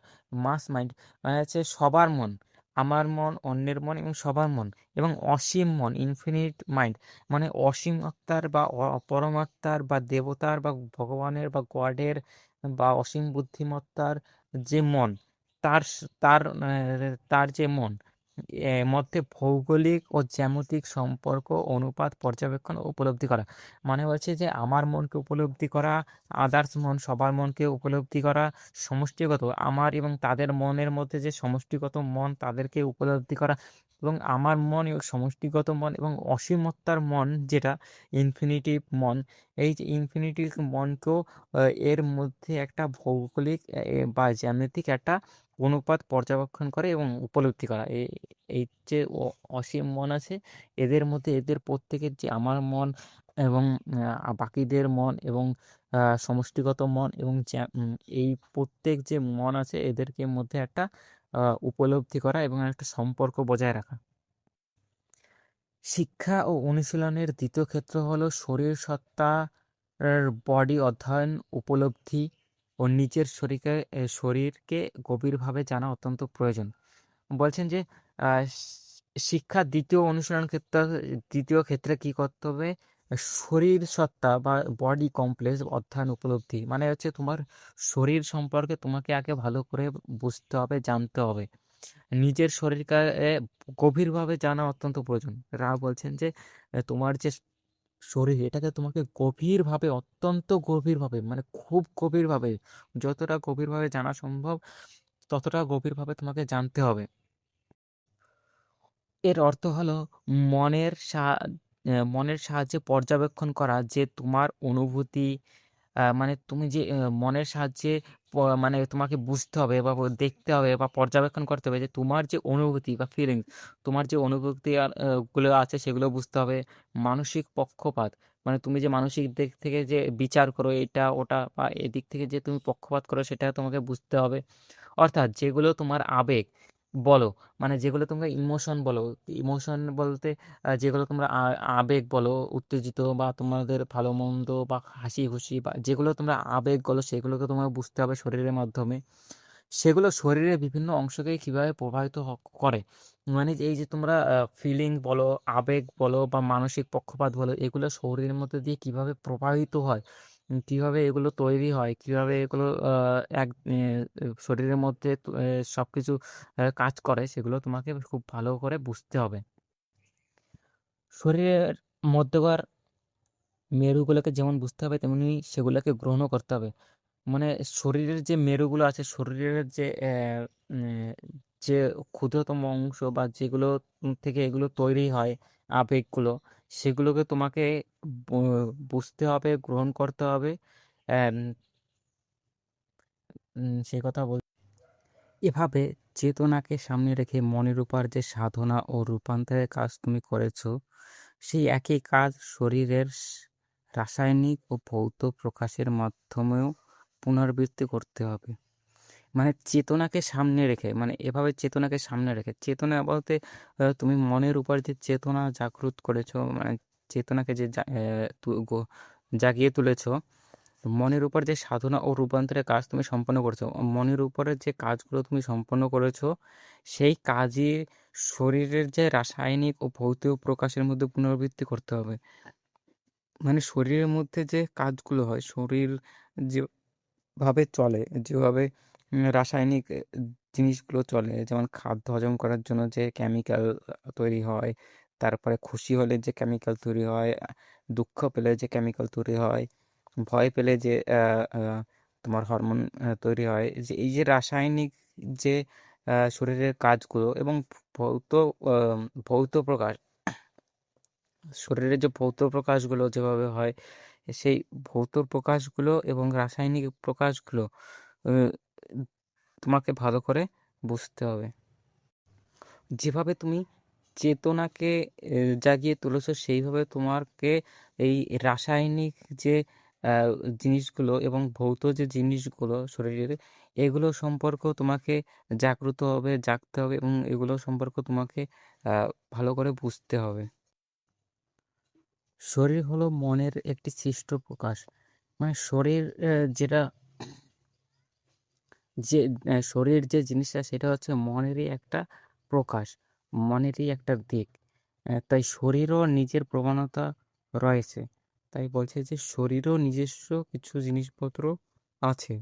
মাস মাইন্ড, মানে হচ্ছে সবার মন, আমার মন, অন্যের মন এবং সবার মন, এবং অসীম মন, ইনফিনিট মাইন্ড। মানে অসীম আত্মার বা পরমাত্মার বা দেবতার বা ভগবানের বা গডের বা অসীম বুদ্ধিমত্তার যে মন, তার যে মন মধ্যে ভৌগোলিক ও জ্যামিতিক সম্পর্ক, অনুপাত, পর্যবেক্ষণ ও উপলব্ধি করা। মানে হচ্ছে যে আমার মনকে উপলব্ধি করা, আদার্স মন, সবার মনকে উপলব্ধি করা, সমষ্টিগত আমার এবং তাদের মনের মধ্যে যে সমষ্টিগত মন তাদেরকে উপলব্ধি করা, এবং আমার মন এবং সমষ্টিগত মন এবং অসীমত্তার মন যেটা ইনফিনিটিভ মন, এই যে ইনফিনিটিভ মনকেও এর মধ্যে একটা ভৌগোলিক বা জ্যামিতিক একটা অনুপাত পর্যবেক্ষণ করে এবং উপলব্ধি করা। এই যে অসীম মন আছে, এদের মধ্যে এদের প্রত্যেকের যে আমার মন এবং বাকিদের মন এবং সমষ্টিগত মন এবং এই প্রত্যেক যে মন আছে এদেরকে মধ্যে একটা উপলব্ধি করা এবং একটা সম্পর্ক বজায় রাখা। শিক্ষা ও অনুশীলনের দ্বিতীয় ক্ষেত্র হলো শরীর সত্তার বডি অধ্যয়ন, উপলব্ধি ও নিজের শরীরকে গভীরভাবে জানা অত্যন্ত প্রয়োজন। বলছেন যে শিক্ষার দ্বিতীয় ক্ষেত্রে কি করতে হবে, শরীর সত্তা বা বডি কমপ্লেক্স অধ্যয়ন উপলব্ধি। মানে হচ্ছে তোমার শরীর সম্পর্কে তোমাকে আগে ভালো করে বুঝতে হবে, জানতে হবে। নিজের শরীরকে গভীরভাবে জানা অত্যন্ত প্রয়োজন। বলছেন যে তোমার যে শরীর, এটাকে তোমাকে গভীরভাবে, অত্যন্ত গভীরভাবে, মানে খুব গভীরভাবে, যতটা গভীরভাবে জানা সম্ভব ততটা গভীরভাবে তোমাকে জানতে হবে। এর অর্থ হলো মনের মনের সাহায্যে পর্যবেক্ষণ করা যে তোমার অনুভূতি, মানে তুমি যে মনের সাহায্যে মানে তোমাকে বুঝতে হবে বা দেখতে হবে বা পর্যবেক্ষণ করতে হবে যে তোমার যে অনুভূতি বা ফিলিংস, তোমার যে অনুভূতি গুলো আছে সেগুলো বুঝতে হবে। মানসিক পক্ষপাত, মানে তুমি যে মানসিক দিক থেকে যে বিচার করো এটা ওটা, বা এদিক থেকে যে তুমি পক্ষপাত করো সেটা তোমাকে বুঝতে হবে। অর্থাৎ যেগুলো তোমার আবেগ বলো, মানে যেগুলো তোমরা ইমোশন বলো, ইমোশন বলতে যেগুলো তোমরা আবেগ বলো, উত্তেজিত বা তোমাদের ভালো মন্দ বা হাসি খুশি বা যেগুলো তোমরা আবেগ বলো, সেগুলোকে তোমার বুঝতে হবে শরীরের মাধ্যমে। সেগুলো শরীরের বিভিন্ন অংশকে কিভাবে প্রভাবিত করে, মানে এই যে তোমরা ফিলিং বলো, আবেগ বলো বা মানসিক পক্ষপাত বলো, এগুলো শরীরের মধ্যে দিয়ে কিভাবে প্রভাবিত হয়, কিভাবে এগুলো তৈরি হয়, কিভাবে এগুলো শরীরের মধ্যে সবকিছু কাজ করে, সেগুলো তোমাকে খুব ভালো করে বুঝতে হবে। শরীরের মধ্যকার মেরুগুলোকে যেমন বুঝতে হবে তেমনি সেগুলোকে গ্রহণও করতে হবে। মানে শরীরের যে মেরুগুলো আছে, শরীরের যে উম, যে ক্ষুদ্রতম অংশ বা যেগুলো থেকে এগুলো তৈরি হয়, আবেগগুলো, সেগুলোকে তোমাকে বুঝতে হবে, গ্রহণ করতে হবে। আম, সেই কথা বল এভাবে চেতনাকে সামনে রেখে মনের উপর যে সাধনা ও রূপান্তরের কাজ তুমি করেছো, সেই একই কাজ শরীরের রাসায়নিক ও ভৌত প্রকাশের মাধ্যমেও পুনরাবৃত্তি করতে হবে। মানে চেতনাকে সামনে রেখে, মানে এভাবে চেতনাকে সামনে রেখে, চেতনা বলতে তুমি মনের উপর যে চেতনা জাগ্রত করেছো, মানে চেতনাকে যে জাগিয়ে তুলেছো, মনের উপর যে সাধনা ও রূপান্তরের কাজ তুমি সম্পন্ন করেছো, মনের উপরে যে কাজগুলো তুমি সম্পন্ন করেছো, সেই কাজই শরীরের যে রাসায়নিক ও ভৌতিক প্রকাশের মধ্যে পুনরাবৃত্তি করতে হবে। মানে শরীরের মধ্যে যে কাজগুলো হয়, শরীর যেভাবে চলে, যেভাবে রাসায়নিক জিনিসগুলো চলে, যেমন খাদ্য হজম করার জন্য যে কেমিক্যাল তৈরি হয়, তারপরে খুশি হলে যে কেমিক্যাল তৈরি হয়, দুঃখ পেলে যে কেমিক্যাল তৈরি হয়, ভয় পেলে যে তোমার হরমোন তৈরি হয়, যে এই যে রাসায়নিক যে শরীরের কাজগুলো এবং ভৌত ভৌত প্রকাশ, শরীরের যে ভৌত প্রকাশগুলো যেভাবে হয়, সেই ভৌত প্রকাশগুলো এবং রাসায়নিক প্রকাশগুলো আহ, তোমাকে ভালো করে বুঝতে হবে। যেভাবে তুমি চেতনাকে জাগিয়ে তুলেছো, সেইভাবে তোমাকে এই রাসায়নিক যে আহ, জিনিসগুলো এবং ভৌত যে জিনিসগুলো শরীরের, এগুলো সম্পর্ক তোমাকে জাগতে হবে এবং এগুলো সম্পর্ক তোমাকে ভালো করে বুঝতে হবে। শরীর হলো মনের একটি সৃষ্ট প্রকাশ। মানে শরীর যেটা, যে শরীর যে জিনিসটা সেটা হচ্ছে মনেরই একটা প্রকাশ, মনেরই একটা দিক। তাই শরীরও নিজের প্রবণতা রয়েছে। তাই বলছে যে শরীরও নিজস্ব কিছু জিনিসপত্র আছে।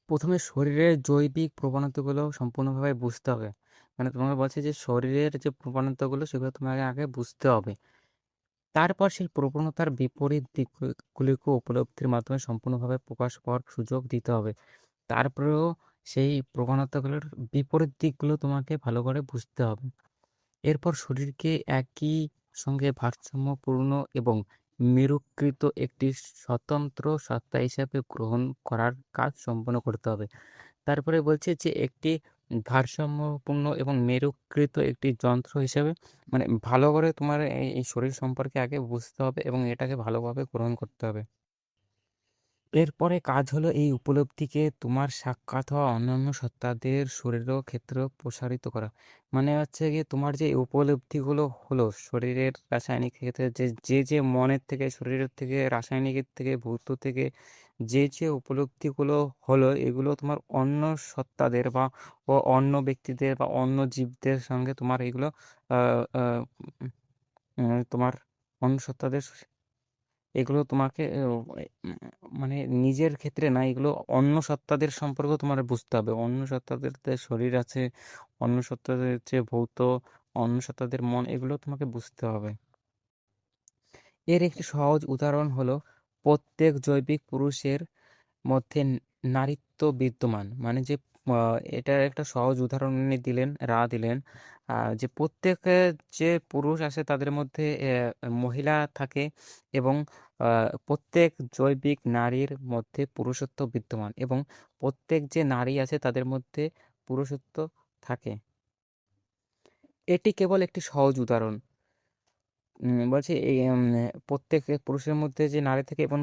প্রথমে শরীরের জৈবিক প্রবণতাগুলো সম্পূর্ণভাবে বুঝতে হবে। মানে তোমাকে বলছে যে শরীরের যে প্রবণতাগুলো সেগুলো তোমাকে আগে বুঝতে হবে। তারপর সেই প্রবণতার বিপরীত দিকগুলিকে উপলব্ধির মাধ্যমে সম্পূর্ণভাবে প্রকাশ পাওয়ার সুযোগ দিতে হবে। তারপরেও সেই প্রবণতাগুলোর বিপরীত দিকগুলো তোমাকে ভালো করে বুঝতে হবে। এরপর শরীরকে একই সঙ্গে ভারসাম্যপূর্ণ এবং মেরুকৃত একটি স্বতন্ত্র সত্তা হিসাবে গ্রহণ করার কাজ সম্পন্ন করতে হবে। তারপরে বলছে যে একটি ভারসাম্যপূর্ণ এবং মেরুকৃত একটি যন্ত্র হিসেবে, মানে ভালো করে তোমার এই শরীর সম্পর্কে আগে বুঝতে হবে এবং এটাকে ভালোভাবে গ্রহণ করতে হবে। এরপরে কাজ হলো এই উপলব্ধিকে তোমার সাক্ষাৎ হওয়া অন্যান্য সত্তাদের শরীরের ক্ষেত্রেও প্রসারিত করা। মানে হচ্ছে গিয়ে তোমার যে উপলব্ধিগুলো হলো শরীরের রাসায়নিক ক্ষেত্রে, যে মনের থেকে, শরীরের থেকে, রাসায়নিকের থেকে, ভৌত থেকে যে উপলব্ধিগুলো হলো, এগুলো তোমার অন্য সত্তাদের বা অন্য ব্যক্তিদের বা অন্য জীবদের সঙ্গে তোমার এগুলো আহ, আহ, তোমার অন্য সত্তাদের, এগুলো তোমাকে মানে নিজের ক্ষেত্রে না, এগুলো অন্য সত্তাদের সম্পর্ক তোমার বুঝতে হবে। অন্য সত্তাদের যে শরীর আছে, অন্য সত্তাদের যে ভৌত, অন্য সত্তাদের মন, এগুলো তোমাকে বুঝতে হবে। এর একটি সহজ উদাহরণ হলো প্রত্যেক জৈবিক পুরুষের মধ্যে নারীত্ব বিদ্যমান। মানে যে এটার একটা সহজ উদাহরণ উনি দিলেন যে প্রত্যেক যে পুরুষ আছে তাদের মধ্যে মহিলা থাকে এবং প্রত্যেক জৈবিক নারীর মধ্যে পুরুষত্ব বিদ্যমান এবং প্রত্যেক যে নারী আছে তাদের মধ্যে পুরুষত্ব থাকে। এটি কেবল একটি সহজ উদাহরণ। বলছি এই প্রত্যেক পুরুষের মধ্যে যে নারী থাকে এবং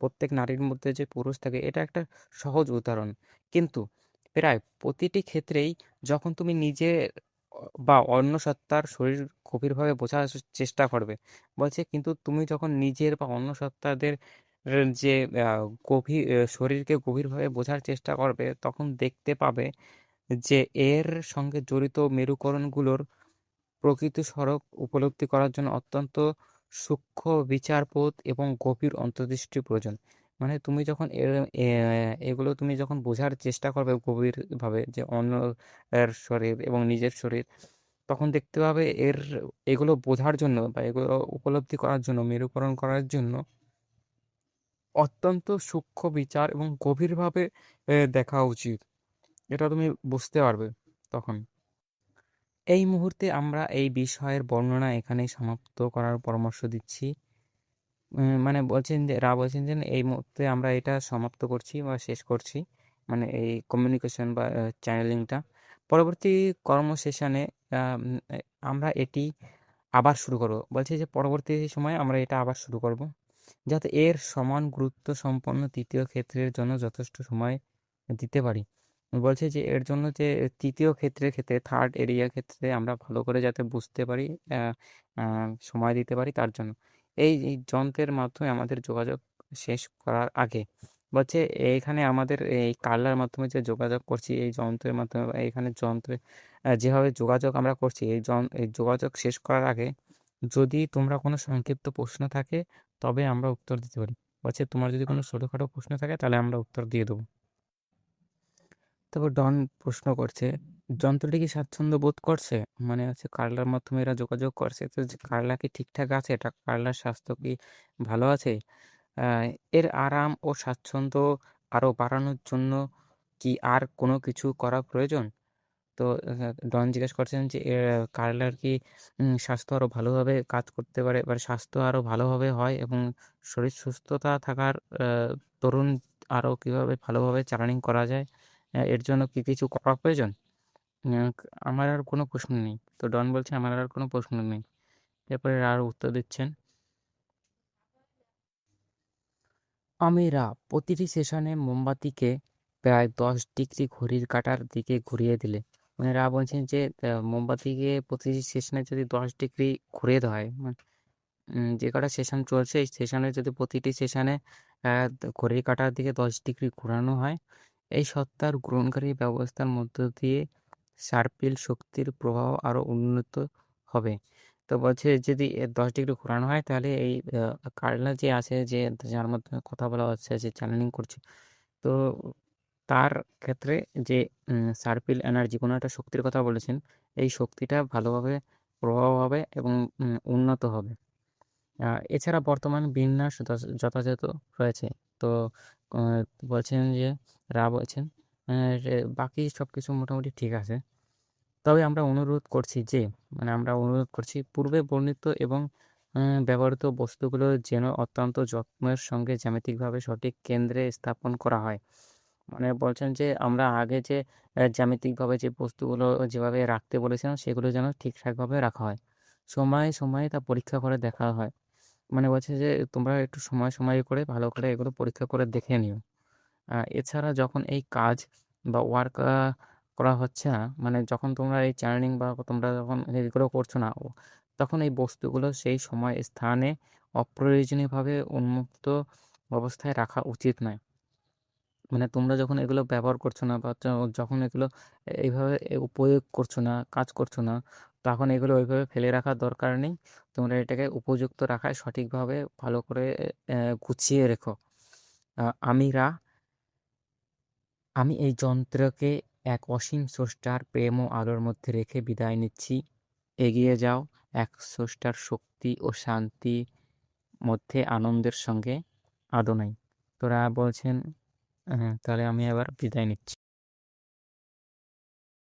প্রত্যেক নারীর মধ্যে যে পুরুষ থাকে, এটা একটা সহজ উদাহরণ। কিন্তু প্রায় প্রতিটি ক্ষেত্রেই যখন তুমি নিজে বা অন্য সত্তার শরীর গভীরভাবে বোঝার চেষ্টা করবে, বলছে কিন্তু তুমি যখন নিজের বা অন্য সত্তাদের যে গভীর শরীরকে গভীরভাবে বোঝার চেষ্টা করবে, তখন দেখতে পাবে যে এর সঙ্গে জড়িত মেরুকরণগুলোর প্রকৃত স্বরূপ উপলব্ধি করার জন্য অত্যন্ত সূক্ষ্ম বিচারবোধ এবং গভীর অন্তর্দৃষ্টি প্রয়োজন। মানে তুমি যখন এগুলো তুমি যখন বোঝার চেষ্টা করবে গভীরভাবে, যে অন্য এর শরীর এবং নিজের শরীর, তখন দেখতে পাবে এগুলো বোঝার জন্য বা এগুলো উপলব্ধি করার জন্য, মেরুকরণ করার জন্য অত্যন্ত সূক্ষ্ম বিচার এবং গভীরভাবে দেখা উচিত। এটা তুমি বুঝতে পারবে তখন। এই মুহূর্তে আমরা এই বিষয়ের বর্ণনা এখানেই সমাপ্ত করার পরামর্শ দিচ্ছি। মানে বলছেন যে এই মুহূর্তে আমরা এটা সমাপ্ত করছি বা শেষ করছি, মানে এই কমিউনিকেশন বা চ্যানেলিংটা। পরবর্তী কর্ম সেশনে আমরা এটি আবার শুরু করব। বলছি যে পরবর্তী সময়ে আমরা এটা আবার শুরু করব, যাতে এর সমান গুরুত্ব সম্পন্ন তৃতীয় ক্ষেত্রের জন্য যথেষ্ট সময় দিতে পারি। বলছে যে এর জন্য যে তৃতীয় ক্ষেত্রের ক্ষেত্রে, থার্ড এরিয়া ক্ষেত্রে আমরা ভালো করে যাতে বুঝতে পারি, আহ, সময় দিতে পারি, তার জন্য এই যন্ত্রের মাধ্যমে আমাদের যোগাযোগ শেষ করার আগে, বলছে এখানে আমাদের এই কার্লার মাধ্যমে যে যোগাযোগ করছি এই যন্ত্রের মাধ্যমে, বা এখানে যন্ত্রে যেভাবে যোগাযোগ আমরা করছি, এই যোগাযোগ শেষ করার আগে যদি তোমরা কোনো সংক্ষিপ্ত প্রশ্ন থাকে তবে আমরা উত্তর দিতে পারি। বলছে তোমার যদি কোনো ছোটোখাটো প্রশ্ন থাকে তাহলে আমরা উত্তর দিয়ে দেবো। তারপর ডন প্রশ্ন করছে, যন্ত্রটি কি স্বাচ্ছন্দ্য বোধ করছে? মানে হচ্ছে কারলার মাধ্যমে এরা যোগাযোগ করছে। তো যে কারলা কি ঠিকঠাক আছে? এটা কারলার স্বাস্থ্য কি ভালো আছে? আ এর আরাম ও স্বাচ্ছন্দ্য আরো বাড়ানোর জন্য কি আর কোনো কিছু করা প্রয়োজন? তো ডন জিজ্ঞেস করছেন যে কারলার কি স্বাস্থ্য আরো ভালোভাবে কাজ করতে পারে বা স্বাস্থ্য আরো ভালোভাবে হয় এবং শরীর সুস্থতা থাকার আ দরুন আরো কিভাবে ভালোভাবে চালানি করা যায়? এর জন্য কি কিছু করা প্রয়োজন? আ আমার আর কোনো প্রশ্ন নেই। তো ডন বলছে, "আমার আর কোনো প্রশ্ন নেই।" এরপরে আরো উত্তর দিচ্ছেন, "আমিরা প্রতিটি সেশনে মোমবাতিকে প্রায় ১০ ডিগ্রি ঘড়ির কাঁটার দিকে ঘুরিয়ে দিলে।" মানে রা বলছেন যে মোমবাতিকে প্রতিটি সেশনে যদি ১০ ডিগ্রি ঘুরিয়ে দেওয়া হয়, যে কটা সেশন চলছে এই সেশনে যদি প্রতিটি সেশনে ঘড়ির কাঁটার দিকে ১০ ডিগ্রি ঘোরানো হয়, এই সত্তার গ্রহণকারী ব্যবস্থার মধ্য দিয়ে সার্পিল শক্তির প্রবাহ আরও উন্নত হবে। তো বলছে যদি ১০ ডিগ্রি ঘোরানো হয় তাহলে এই কারেন্ট যে আছে যে যার মাধ্যমে কথা বলা হচ্ছে যে চ্যানেলিং করছে, তো তার ক্ষেত্রে যে সার্পিল এনার্জি কোনো একটা শক্তির কথা বলেছেন, এই শক্তিটা ভালোভাবে প্রবাহ হবে এবং উন্নত হবে। আ এছাড়া বর্তমান বিন্যাস যথাযথ রয়েছে। তো আ বলছেন যে বলছেন আ যে বাকি সবকিছু মোটামুটি ঠিক আছে। তবে আমরা অনুরোধ করছি পূর্বে বর্ণিত এবং ব্যবহৃত বস্তুগুলো যেন অত্যন্ত যত্নের সঙ্গে জ্যামিতিকভাবে সঠিক কেন্দ্রে স্থাপন করা হয়। মানে বলছেন যে আমরা আগে যে জ্যামিতিকভাবে যে বস্তুগুলো যেভাবে রাখতে বলেছিলাম সেগুলো যেন ঠিকঠাকভাবে রাখা হয়। সময়ে, সময়ে তা পরীক্ষা করে দেখা হয়। মানে বলছে যে তোমরা একটু সময়, সময় করে ভালো করে এগুলো পরীক্ষা করে দেখে নিও। এছাড়া যখন এই কাজ বা ওয়ার্ক করা হচ্ছে না, মানে যখন তোমরা এই চ্যানেলিং বা তোমরা যখন এগুলো করছো না, তখন এই বস্তুগুলো সেই সময় স্থানে অপ্রয়োজনীয়ভাবে উন্মুক্ত অবস্থায় রাখা উচিত নয়। মানে তোমরা যখন এগুলো ব্যবহার করছো না বা যখন এগুলো এইভাবে উপয়োগ করছো না, কাজ করছো না, তখন এগুলো ওইভাবে ফেলে রাখার দরকার নেই। তোমরা এটাকে উপযুক্ত রাখায় সঠিকভাবে ভালো করে গুছিয়ে রেখো। আ আমিরা আমি এই যন্ত্রকে এক অসীম স্রষ্টার প্রেম ও আলোর মধ্যে রেখে বিদায় নিচ্ছি। এগিয়ে যাও এক স্রষ্টার শক্তি ও শান্তি মধ্যে আনন্দের সঙ্গে আদোনাই। তোরা বলছেন, হ্যাঁ, তাহলে আমি এবার বিদায় নিচ্ছি।